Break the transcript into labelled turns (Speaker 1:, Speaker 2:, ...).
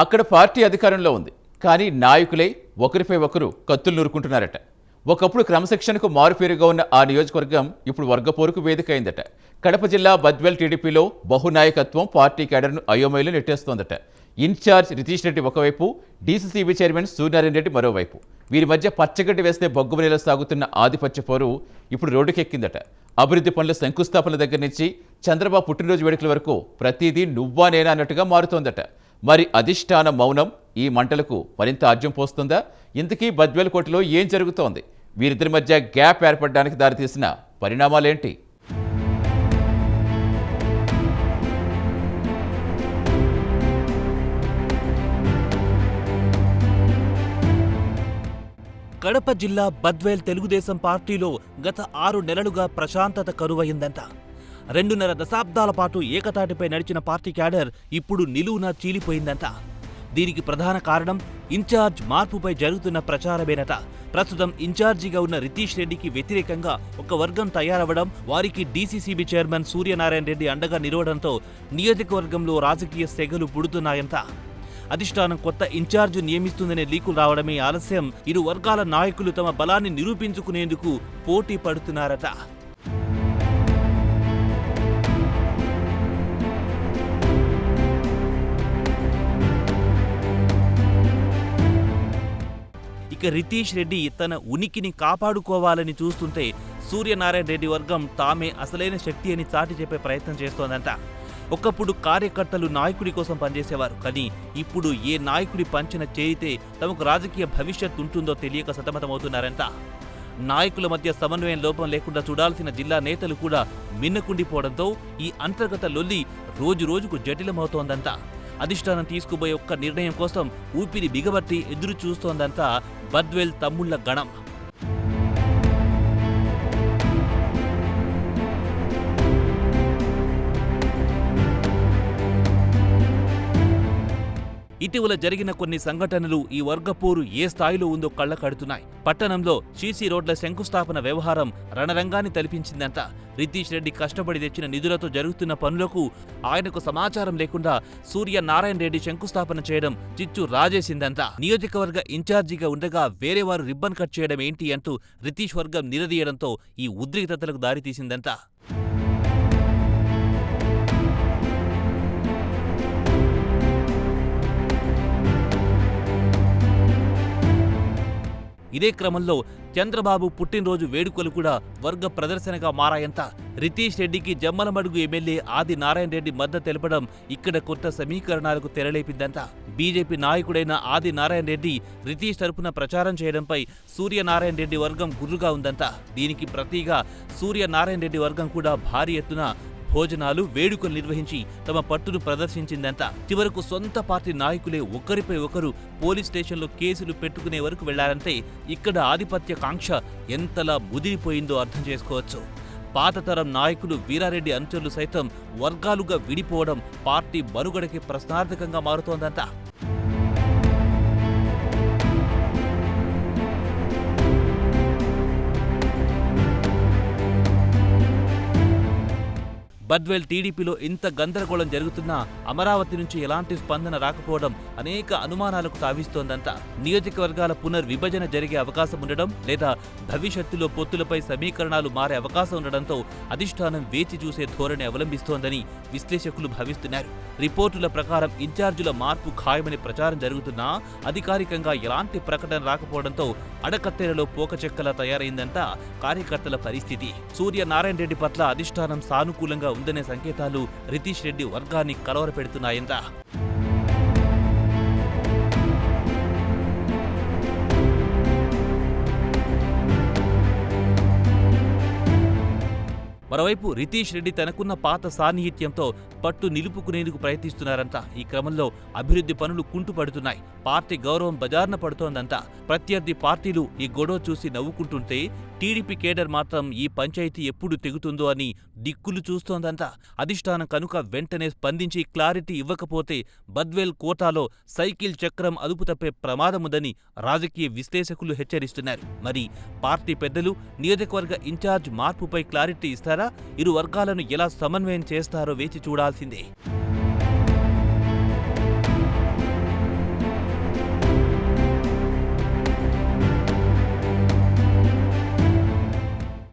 Speaker 1: అక్కడ పార్టీ అధికారంలో ఉంది. కానీ నాయకులే ఒకరిపై ఒకరు కత్తులు నూరుకుంటున్నారట. ఒకప్పుడు క్రమశిక్షణకు మారుపేరుగా ఉన్న ఆ నియోజకవర్గం ఇప్పుడు వర్గపోరుకు వేదిక అయిందట. కడప జిల్లా బద్వేల్ టీడీపీలో బహునాయకత్వం పార్టీ క్యాడర్ను అయోమయంలో నెట్టేస్తోందట. ఇన్ఛార్జ్ రితీష్ రెడ్డి ఒకవైపు, డీసీసీబీ చైర్మన్ సూర్యనారాయణ రెడ్డి మరోవైపు. వీరి మధ్య పచ్చగడ్డి వేస్తే బొగ్గుమనేలా సాగుతున్న ఆధిపత్య పోరు ఇప్పుడు రోడ్డుకెక్కిందట. అభివృద్ధి పనుల శంకుస్థాపనల దగ్గర నుంచి చంద్రబాబు పుట్టినరోజు వేడుకల వరకు ప్రతిదీ నువ్వా నేనా అన్నట్టుగా మారుతోందట. మరి అధిష్టాన మౌనం ఈ మంటలకు మరింత ఆజ్యం పోస్తుందా? ఇంతకీ బద్వేల్ కోటలో ఏం జరుగుతోంది? వీరిద్దరి మధ్య గ్యాప్ ఏర్పడడానికి దారితీసిన పరిణామాలేంటి?
Speaker 2: కడప జిల్లా బద్వేల్ తెలుగుదేశం పార్టీలో గత 6 నెలలుగా ప్రశాంతత కరువయిందంట. 2.5 దశాబ్దాల పాటు ఏకతాటిపై నడిచిన పార్టీ క్యాడర్ ఇప్పుడు నిలువునా చీలిపోయిందంట. దీనికి ప్రధాన కారణం ఇన్ఛార్జ్ మార్పుపై జరుగుతున్న ప్రచారమేనట. ప్రస్తుతం ఇన్ఛార్జిగా ఉన్న రితీష్ రెడ్డికి వ్యతిరేకంగా ఒక వర్గం తయారవడం, వారికి డీసీసీబీ చైర్మన్ సూర్యనారాయణ రెడ్డి అండగా నిలవడంతో నియోజకవర్గంలో రాజకీయ సెగలు పుడుతున్నాయంట. అధిష్టానం కొత్త ఇన్ఛార్జ్ నియమిస్తుందనే లీకులు రావడమే ఆలస్యం. ఇరు వర్గాల నాయకులు తమ బలాన్ని నిరూపించుకునేందుకు పోటీ పడుతున్నారట. ఇక రితీష్ రెడ్డి తన ఉనికిని కాపాడుకోవాలని చూస్తుంటే సూర్యనారాయణ రెడ్డి వర్గం తామే అసలైన శక్తి అని చాటి చెప్పే ప్రయత్నం చేస్తోందంట. ఒకప్పుడు కార్యకర్తలు నాయకుడి కోసం పనిచేసేవారు. కానీ ఇప్పుడు ఏ నాయకుడి పంచిన చేయితే తమకు రాజకీయ భవిష్యత్తు ఉంటుందో తెలియక సతమతమవుతున్నారంట. నాయకుల మధ్య సమన్వయం లోపం లేకుండా చూడాల్సిన జిల్లా నేతలు కూడా మిన్నకుండిపోవడంతో ఈ అంతర్గత లొల్లి రోజురోజుకు జటిలమవుతోందంట. అధిష్టానం తీసుకుపోయే ఒక్క నిర్ణయం కోసం ఊపిరి బిగబట్టి ఎదురు చూస్తోందంతా బద్వేల్ తమ్ముళ్ల గణం. ఇటీవల జరిగిన కొన్ని సంఘటనలు ఈ వర్గపోరు ఏ స్థాయిలో ఉందో కళ్లకడుతున్నాయి. పట్టణంలో సీసీ రోడ్ల శంకుస్థాపన వ్యవహారం రణరంగాన్ని తలపించిందంట. రితీష్ రెడ్డి కష్టపడి తెచ్చిన నిధులతో జరుగుతున్న పనులకు ఆయనకు సమాచారం లేకుండా సూర్యనారాయణ రెడ్డి శంకుస్థాపన చేయడం చిచ్చు రాజేసిందంట. నియోజకవర్గ ఇన్ఛార్జిగా ఉండగా వేరే వారు రిబ్బన్ కట్ చేయడం ఏంటి అంటూ రితీష్ వర్గం నిలదీయడంతో ఈ ఉద్రిక్తతలకు దారితీసిందంట. ఇదే క్రమంలో చంద్రబాబు పుట్టినరోజు వేడుకలు కూడా వర్గ ప్రదర్శనగా మారాయంట. రితీష్ రెడ్డికి జమ్మలమడుగు ఎమ్మెల్యే ఆది నారాయణ రెడ్డి మద్దతు తెలపడం ఇక్కడ కొత్త సమీకరణాలకు తెరలేపిందంట. బీజేపీ నాయకుడైన ఆది నారాయణ రెడ్డి రితీష్ తరపున ప్రచారం చేయడంపై సూర్యనారాయణ రెడ్డి వర్గం గుర్రుగా ఉందంట. దీనికి ప్రతిగా సూర్యనారాయణ రెడ్డి వర్గం కూడా భారీ ఎత్తున భోజనాలు, వేడుకలు నిర్వహించి తమ పట్టును ప్రదర్శించిందంట. చివరకు సొంత పార్టీ నాయకులే ఒకరిపై ఒకరు పోలీస్ స్టేషన్లో కేసులు పెట్టుకునే వరకు వెళ్లారంటే ఇక్కడ ఆధిపత్య కాంక్ష ఎంతలా ముదిరిపోయిందో అర్థం చేసుకోవచ్చు. పాతతరం నాయకులు వీరారెడ్డి అనుచరులు సైతం వర్గాలుగా విడిపోవడం పార్టీ మనుగడకి ప్రశ్నార్థకంగా మారుతోందంట. బద్వేల్ టీడీపీలో ఇంత గందరగోళం జరుగుతున్నా అమరావతి నుంచి ఎలాంటి స్పందన రాకపోవడం అనేక అనుమానాలకు తావిస్తోందంట. నియోజకవర్గాల పునర్విభజన జరిగే అవకాశం ఉండడం లేదా భవిష్యత్తులో పొత్తులపై సమీకరణాలు మారే అవకాశం ఉండడంతో అధిష్టానం వేచి చూసే ధోరణి అవలంబిస్తోందని విశ్లేషకులు భావిస్తున్నారు. రిపోర్టుల ప్రకారం ఇన్ఛార్జుల మార్పు ఖాయమని ప్రచారం జరుగుతున్నా అధికారికంగా ఎలాంటి ప్రకటన రాకపోవడంతో అడకత్తెరలో పోకచెక్కలా తయారైందంట కార్యకర్తల పరిస్థితి. సూర్యనారాయణ రెడ్డి పట్ల అధిష్టానం సానుకూలంగా ఉందనే సంకేతాలు రితీష్ రెడ్డి వర్గాన్ని కలవరపెడుతున్నాయంట. మరోవైపు రితీష్ రెడ్డి తనకున్న పాత సాన్నిహిత్యంతో పట్టు నిలుపుకునేందుకు ప్రయత్నిస్తున్నారంట. ఈ క్రమంలో అభివృద్ధి పనులు కుంటుపడుతున్నాయి. పార్టీ గౌరవం బజార్న పడుతోందంట. ప్రత్యర్థి పార్టీలు ఈ గొడవ చూసి నవ్వుకుంటుంటే టీడీపీ కేడర్ మాత్రం ఈ పంచాయతీ ఎప్పుడు తెగుతుందో అని దిక్కులు చూస్తోందంట. అధిష్టానం కనుక వెంటనే స్పందించి క్లారిటీ ఇవ్వకపోతే బద్వేల్ కోటాలో సైకిల్ చక్రం అదుపు తప్పే ప్రమాదముందని రాజకీయ విశ్లేషకులు హెచ్చరిస్తున్నారు. మరి పార్టీ పెద్దలు నియోజకవర్గ ఇన్ఛార్జ్ మార్పుపై క్లారిటీ ఇస్తారా? ఇరు వర్గాలను ఎలా సమన్వయం చేస్తారో వేచి చూడాల్సిందే.